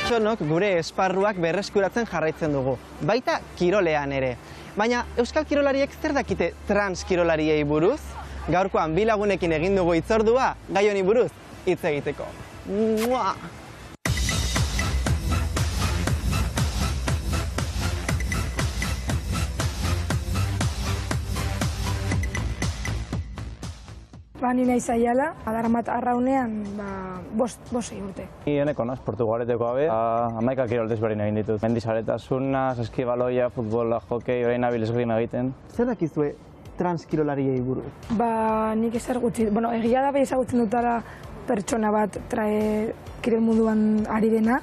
pertsonok gure esparruak berreskuratzen jarraitzen dugu, baita kirolean ere. Baina euskal kirolariek zer dakite trans kirolariei buruz? Gaurkoan bi lagunekin egin dugu hitzordua gai honi buruz hitz egiteko. Mua! Ni naiz Aiala, Adaramat Arraunean, 5 urte. Ni eneko naz, Portugaleteko gabe, 11 kirol desberdin egin ditut. Mendizaretasuna, saskibaloia, futbola, hokei, orain nabil esgrima egiten. Zer dakizue transkirolariei buruz? Nik ezer gutxi, egia da ezagutzen dutara pertsona bat kirol munduan ari dena,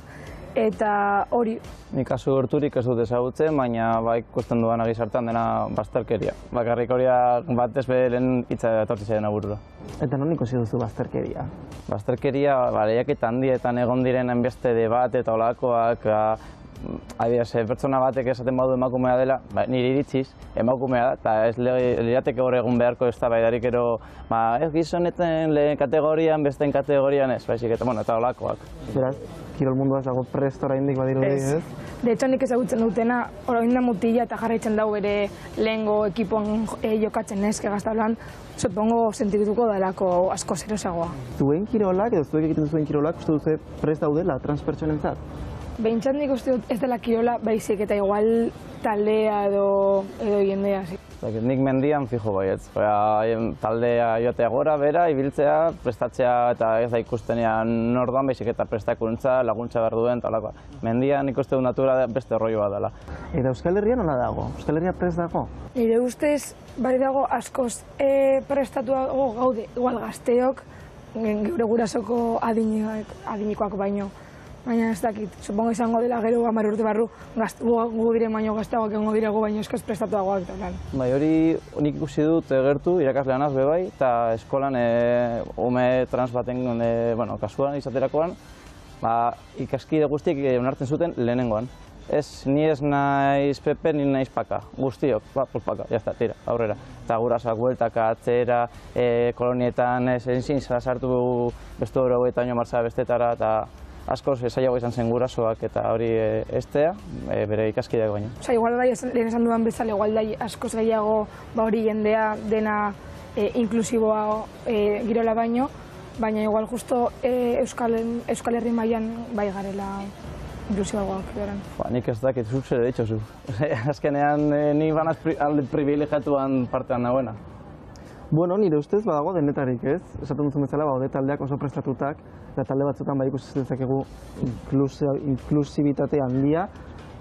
eta hori. Nik kasu gerturik ez dut ezagutzen, baina ikusten dudan gizartean dena bazterkeria. Bakarrik horiak bat ez lehen hitza etortzi dena burura. Eta non ikusi duzu bazterkeria? Bazterkeria, lehiaketa handietan egon diren hainbeste debate eta olakoak, adibidez, pertsona batek esaten badu emakumea dela, nire iritziz, emakumea da, eta ez lirateke hor egun beharko eztabaidarik ero, ez gizonetan lehen kategorian, besteen kategorian ez, baizik eta olakoak. Beraz, kirol mundua ez dago prest oraindik badirudi, ez? De hecho, nik ezagutzen dutena, orain da mutila eta jarraitzen dau bere lehengo ekipoan jokatzen ez, gaztablan, supongo sentituko dalako asko zerosagoa. Zuen kirolak, edo zuek egiten zuen kirolak, uste duzu prest daudela transpertsonentzat? Behintzat nik uste dut ez dela kirola, baizik eta igual taldea edo jendea. Nik mendian fijo baietz. Taldea joatea gora, bera, ibiltzea, prestatzea eta ez da ikustenean nordoan, baizik eta prestakuntza, laguntza behar duen, eta olakoa. Mendian ikuste du natura beste rollo bat dela. Eta Euskal Herria nola dago? Euskal Herria prest dago? Nire ustez, bai dago askoz prestatuago gaude, igual gazteok, geure gurasoko adinikoak baino. Baina ez dakit, supongo izango dela gero 10 urte barru gu diren baino gazteagoak egongo dirego baino eskoz prestatuagoak eta lan. Hori nik ikusi dut gertu irakaslean az bebai, eta eskolan ume trans baten kasuan izaterakoan, ikaskide guztiek onartzen zuten lehenengoan. Ni ez naiz Pepe, ni naiz Paka, guztiok, pues Paka, jazta, tira, aurrera. Eta gurasoak bueltaka, atzera, kolonietan ezin sartu beste hori eta martza bestetara, eta askoz zailago izan zen gurasoak eta hori estea, bere ikaskideak baino. Igual bai, lehen esan dudan bezala, igual da askoz gehiago hori jendea dena inklusiboa girola baino, baina igual justo Euskal Herri mailan bai garela inklusiboagoak. Nik ez dakit, zuk zer ditxozu. Azkenean ni banaz privilegiatuan partean nagoena. Bueno, nire ustez badago denetarik, ez? Esaten duzun bezala, baude taldeak oso prestatutak, eta talde batzutan bai ikusi dezakegu inklusibitate handia,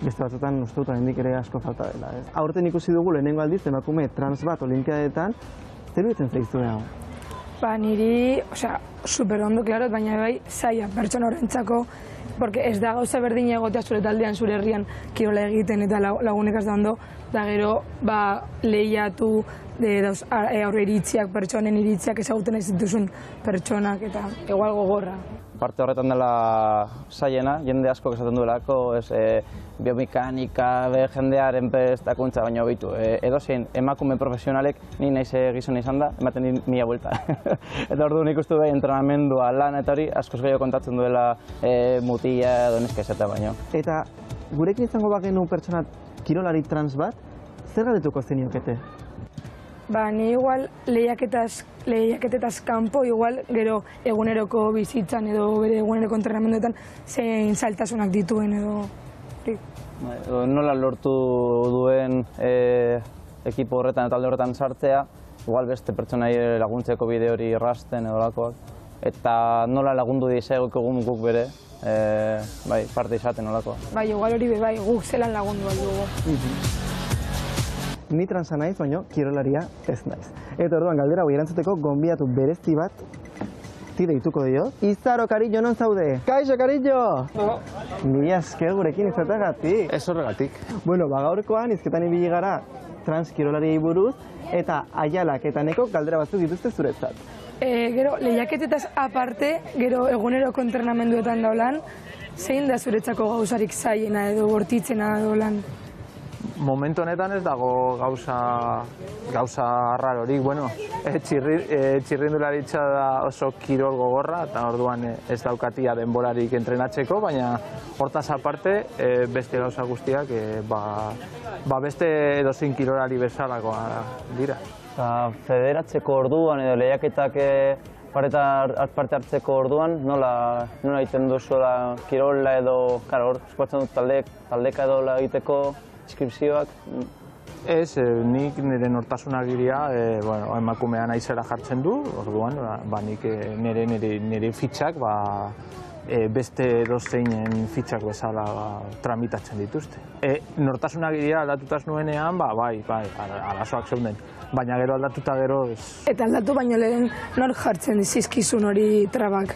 beste batzutan uste dut hendik ere asko falta dela, ez? Aurten ikusi dugu lehenengo aldiz emakume trans bat olimpiadetan, zer duetzen zaizue hau? Niri, super ondo, klaro, baina bai zaila pertsona horrentzako, porque ez da gauza berdin egotea zure taldean, zure herrian kirola egiten eta lagunek ez da ondo, da gero lehiatu aurre iritziak, pertsonen iritziak ezagutzen ez dituzun pertsonak eta igual gogorra. Parte horretan dela zailena, jende asko esaten duelako, biomekanika, jendearen prestakuntza baino bitu. Edozein emakume profesionalek, ni naiz gizona izan da, ematen dit 1000 buelta. Eta orduan ikustu bai entrenamendua, lan eta hori, askoz gehiago kontatzen duela mutila edo neska esata baino. Eta gurekin izango bagenu pertsona kirolari trans bat, zer galdetuko zeniokete? Ni igual lehiaketetaz kanpo, igual gero eguneroko bizitzan edo bere eguneroko entrenamenduetan zein zailtasunak dituen edo... Nola lortu duen ekipo horretan eta talde horretan sartzea, igual beste pertsonai laguntzeko bide hori errasten edo lakoak. Eta nola lagundu dizegok egun guk bere, parte izaten olakoa. Igual hori guk zelan lagundu aldugu. Ni transa naiz, baina kirolaria ez naiz. Eta orduan galdera hori erantzuteko gonbidatu berezti bat deituko dio. Izaro, Karillo, non zaude? Kaixo, Karillo! Mila esker gurekin izateagatik. Ez horregatik. Bueno, gaurkoan izketan ibili gara trans kirolariei buruz eta Aialak eta Nekok galdera batzuk dituzte zuretzat. Gero, lehiaketetaz aparte, gero eguneroko entrenamenduetan daulan, zein da zuretzako gauzarik zailena edo bortitzena daulan? momentu honetan ez dago gauza arrarorik. Bueno, txirrindularitza da oso kirol gogorra, eta orduan ez daukatia denborarik entrenatzeko, baina hortaz aparte beste gauza guztiak beste edozein kirolari bezalakoa dira. Federatzeko orduan edo lehiaketak parte hartzeko orduan, nola egiten duzu kirola edo, hor eskuatzen dut taldeka edo egiteko inskripzioak? Ez, nik nire nortasunagiria emakumean aizera jartzen du, orduan nik nire fitxak beste edozeinen fitxak bezala tramitatzen dituzte. Nortasunagiria aldatutaz nuenean, bai, arazoak zeuden. Baina gero aldatuta gero ez... Eta aldatu baino lehen nor jartzen dizizkizun hori trabak?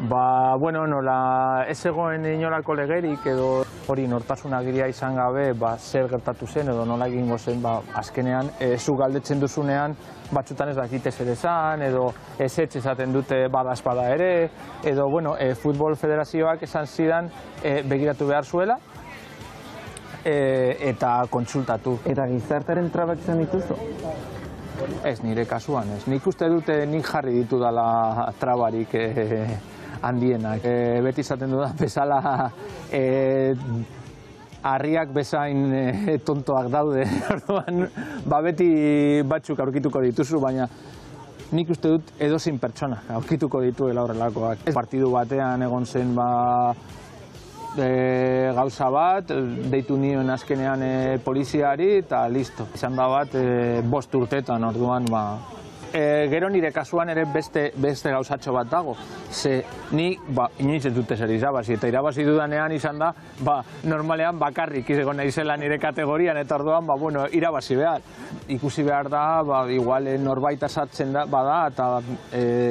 Nola ez egoen inolako legerik edo hori nortasunagiria izan gabe zer gertatu zen edo nola egingo zen azkenean zu galdetzen duzunean batzutan ez dakite zer esan edo ezetz esaten dute bada ere edo futbol federazioak esan zidan begiratu behar zuela eta kontsultatu. Eta gizartaren trabak izan dituzu? Ez, nire kasuan ez. Nik uste dute nik jarri ditudala trabarik handienak. Beti izaten dudan bezala harriak bezain tontoak daude. Orduan, beti batzuk aurkituko dituzu, baina nik uste dut edozein pertsona aurkituko dituela horrelakoak. Partidu batean egon zen gauza bat, deitu nion azkenean poliziari eta listo. Izan da bat 5 urtetan, orduan gero nire kasuan ere beste gauzatxo bat dago. Ze ni inoiz ez dute zer irabazi, eta irabazi dudanean izan da normalean bakarrik izango naizela nire kategorian, eta orduan irabazi behar. Ikusi behar da, igual norbait asatzen bada eta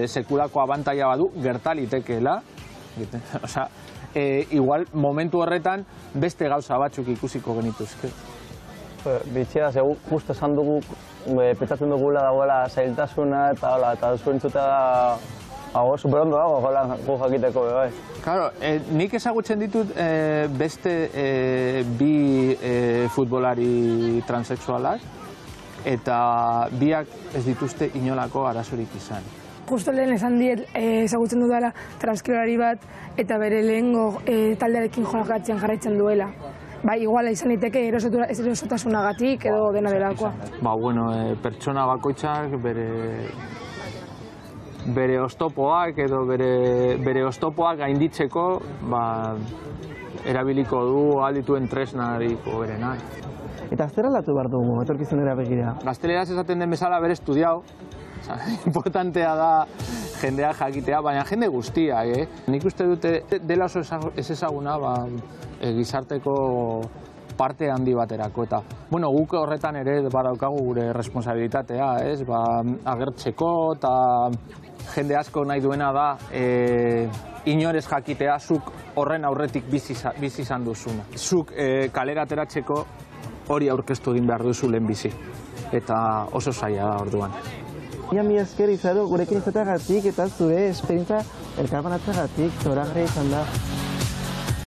sekulako abantaia badu gertalitekeela. Osea, igual momentu horretan beste gauza batzuk ikusiko genituzke. Bitxea, justu esan dugu, pentsatzen dugula dagoela zailtasuna eta zuen entzutea superondo dago, gu jakiteko, bai. Claro, nik ezagutzen ditut beste bi futbolari transexualak eta biak ez dituzte inolako arazorik izan. Justo lehen esan diet ezagutzen dudala transkirolari bat eta bere lehengo taldearekin jokatzen jarraitzen duela. Iguala izan liteke erosotasunagatik edo dena delakoa. Pertsona bakoitzak bere oztopoak edo bere oztopoak gainditzeko erabiliko du aldituen tresnariko berenak. Eta zer aldatu behar dugu, etorkizunera begira? Gazteleraz esaten den bezala bere estudiau. Importantea da jendea jakitea, baina jende guztia, Nik uste dute dela oso ez ezaguna gizarteko parte handi baterako. Eta, guk horretan ere badaukagu gure responsabilitatea, agertzeko eta jende asko nahi duena da inorez jakitea zuk horren aurretik bizi izan duzuna. Zuk kalera ateratzeko hori aurkeztu egin behar duzu lehen bizi. Eta oso zaila da orduan. Mi esker Izaro, gurekin izateagatik eta zure esperientza elkarbanatzagatik zoragarria izan da.